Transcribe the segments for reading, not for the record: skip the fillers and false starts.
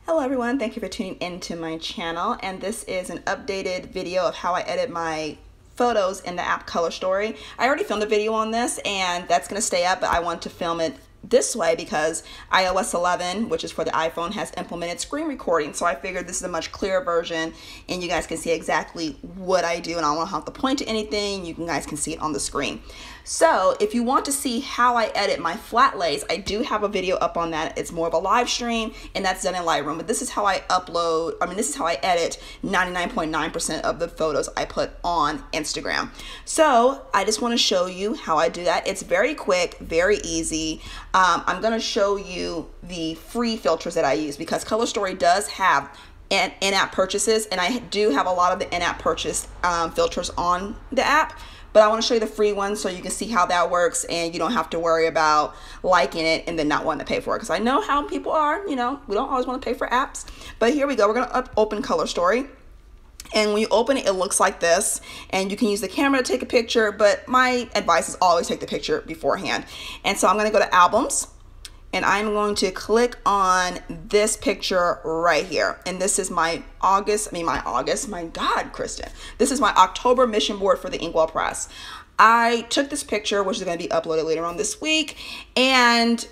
Hello everyone, thank you for tuning into my channel, and this is an updated video of how I edit my photos in the app Color Story. I already filmed a video on this and that's going to stay up, but I want to film it this way because iOS 11, which is for the iPhone, has implemented screen recording. So I figured this is a much clearer version and you guys can see exactly what I do, and I don't have to point to anything. You guys can see it on the screen. So if you want to see how I edit my flat lays, I do have a video up on that. It's more of a live stream and that's done in Lightroom, but this is how I this is how I edit 99.9% of the photos I put on Instagram. So I just want to show you how I do that. It's very quick, very easy. I'm going to show you the free filters that I use because Color Story does have in-app purchases, and I do have a lot of the in-app purchase filters on the app. But I want to show you the free one so you can see how that works and you don't have to worry about liking it and then not wanting to pay for it. Because I know how people are, you know, we don't always want to pay for apps. But here we go. We're going to open Color Story. And when you open it, it looks like this. And you can use the camera to take a picture, but my advice is always take the picture beforehand. And so I'm going to go to Albums. And I'm going to click on this picture right here. And this is my my God, Kristen. This is my October mission board for the Inkwell press. I took this picture, which is going to be uploaded later on this week. And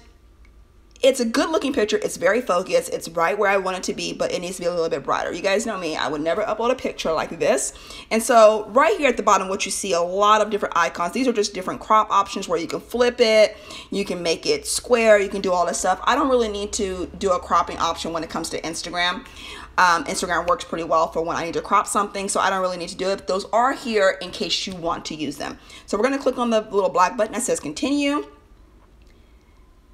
it's a good looking picture. It's very focused. It's right where I want it to be, but it needs to be a little bit brighter. You guys know me. I would never upload a picture like this. And so right here at the bottom, what you see, a lot of different icons. These are just different crop options where you can flip it. You can make it square. You can do all this stuff. I don't really need to do a cropping option when it comes to Instagram. Instagram works pretty well for when I need to crop something, so I don't really need to do it. But those are here in case you want to use them. So we're going to click on the little black button that says continue.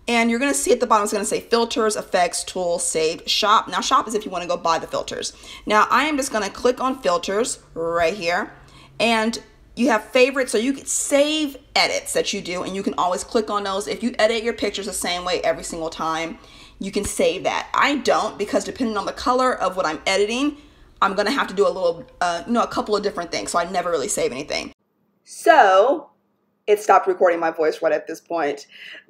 And you're going to see at the bottom, it's going to say filters, effects, tools, save, shop. Now shop is if you want to go buy the filters. Now I am just going to click on filters right here, and you have favorites, so you can save edits that you do, and you can always click on those. If you edit your pictures the same way every single time, you can save that. I don't, because depending on the color of what I'm editing, I'm going to have to do a little, a couple of different things. So I never really save anything. So it stopped recording my voice right at this point.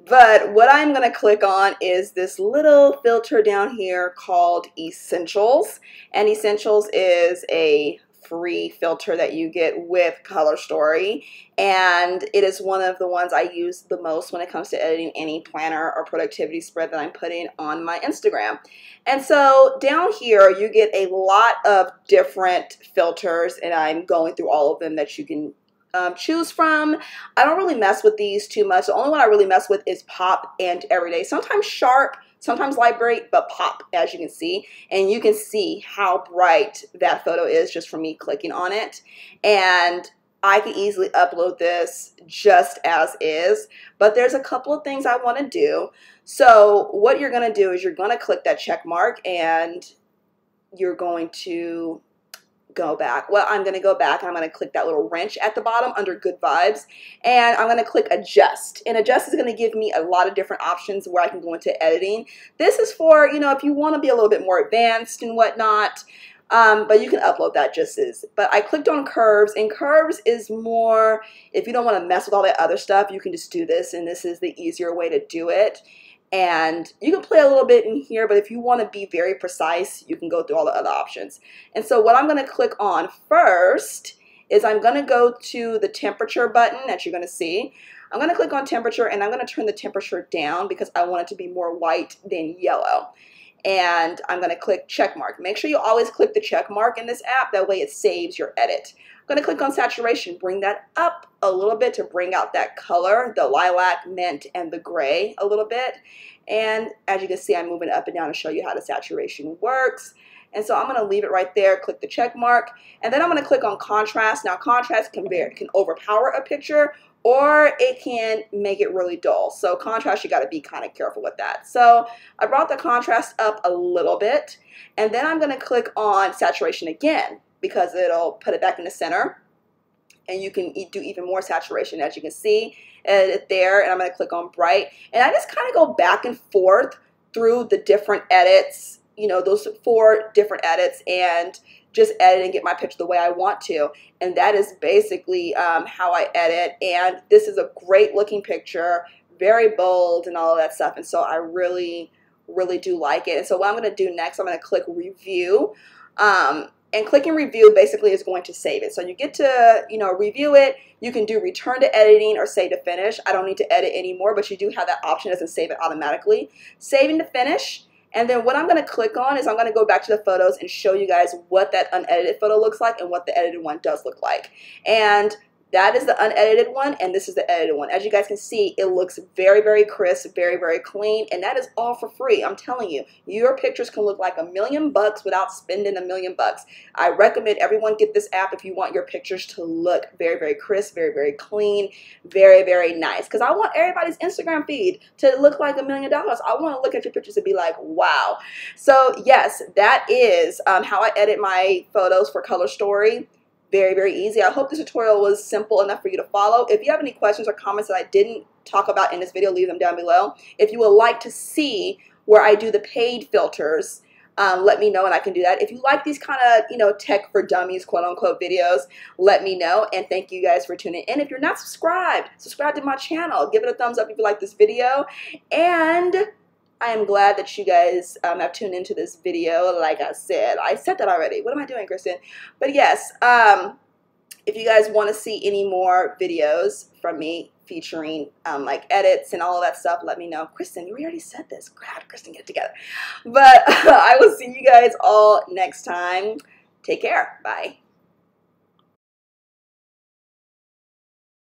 But what I'm going to click on is this little filter down here called Essentials. And Essentials is a free filter that you get with Color Story. And it is one of the ones I use the most when it comes to editing any planner or productivity spread that I'm putting on my Instagram. And so down here, you get a lot of different filters, and I'm going through all of them that you can choose from. I don't really mess with these too much. The only one I really mess with is Pop and Everyday. Sometimes Sharp, sometimes Light, but Pop, as you can see. And you can see how bright that photo is just from me clicking on it. And I can easily upload this just as is, but there's a couple of things I want to do. So what you're going to do is you're going to click that check mark and you're going to go back. Well, I'm going to go back and I'm going to click that little wrench at the bottom under Good Vibes, and I'm going to click Adjust. And Adjust is going to give me a lot of different options where I can go into editing. This is for, you know, if you want to be a little bit more advanced and whatnot, but you can upload that just as. But I clicked on Curves, and Curves is more, if you don't want to mess with all that other stuff, you can just do this, and this is the easier way to do it. And you can play a little bit in here, but if you want to be very precise, you can go through all the other options. And so what I'm going to click on first is I'm going to go to the temperature button that you're going to see. I'm going to click on temperature, and I'm going to turn the temperature down because I want it to be more white than yellow. And I'm going to click check mark. Make sure you always click the check mark in this app. That way it saves your edit. I'm going to click on saturation, bring that up a little bit to bring out that color, the lilac, mint, and the gray a little bit. And as you can see, I'm moving up and down to show you how the saturation works. And so I'm going to leave it right there, click the check mark, and then I'm going to click on contrast. Now contrast can overpower a picture, or it can make it really dull. So contrast, you got to be kind of careful with that. So I brought the contrast up a little bit, and then I'm going to click on saturation again, because it'll put it back in the center, and you can do even more saturation, as you can see it there. And I'm going to click on bright, and I just kind of go back and forth through the different edits, you know, those 4 different edits, and just edit and get my picture the way I want to. And that is basically how I edit. And this is a great looking picture, very bold and all of that stuff. And so I really really do like it. And so what I'm going to do next, I'm going to click review. And clicking review basically is going to save it. So you get to, review it. You can do return to editing or save to finish. I don't need to edit anymore, but you do have that option. It doesn't save it automatically. Saving to finish. And then what I'm going to click on is I'm going to go back to the photos and show you guys what that unedited photo looks like and what the edited one does look like. And that is the unedited one, and this is the edited one. As you guys can see, it looks very, very crisp, very, very clean, and that is all for free. I'm telling you, your pictures can look like $1,000,000 without spending $1,000,000. I recommend everyone get this app if you want your pictures to look very, very crisp, very, very clean, very, very nice. Because I want everybody's Instagram feed to look like $1,000,000. I want to look at your pictures and be like, wow. So yes, that is how I edit my photos for Color Story. Very, very easy. I hope this tutorial was simple enough for you to follow. If you have any questions or comments that I didn't talk about in this video, leave them down below. If you would like to see where I do the paid filters, let me know and I can do that. If you like these kind of, tech for dummies, quote unquote videos, let me know. And thank you guys for tuning in. If you're not subscribed, subscribe to my channel. Give it a thumbs up if you like this video. And I am glad that you guys have tuned into this video. Like I said that already. What am I doing, Kristen? But yes, if you guys want to see any more videos from me featuring like edits and all of that stuff, let me know. Kristen, you already said this. God, Kristen, get it together. But I will see you guys all next time. Take care. Bye.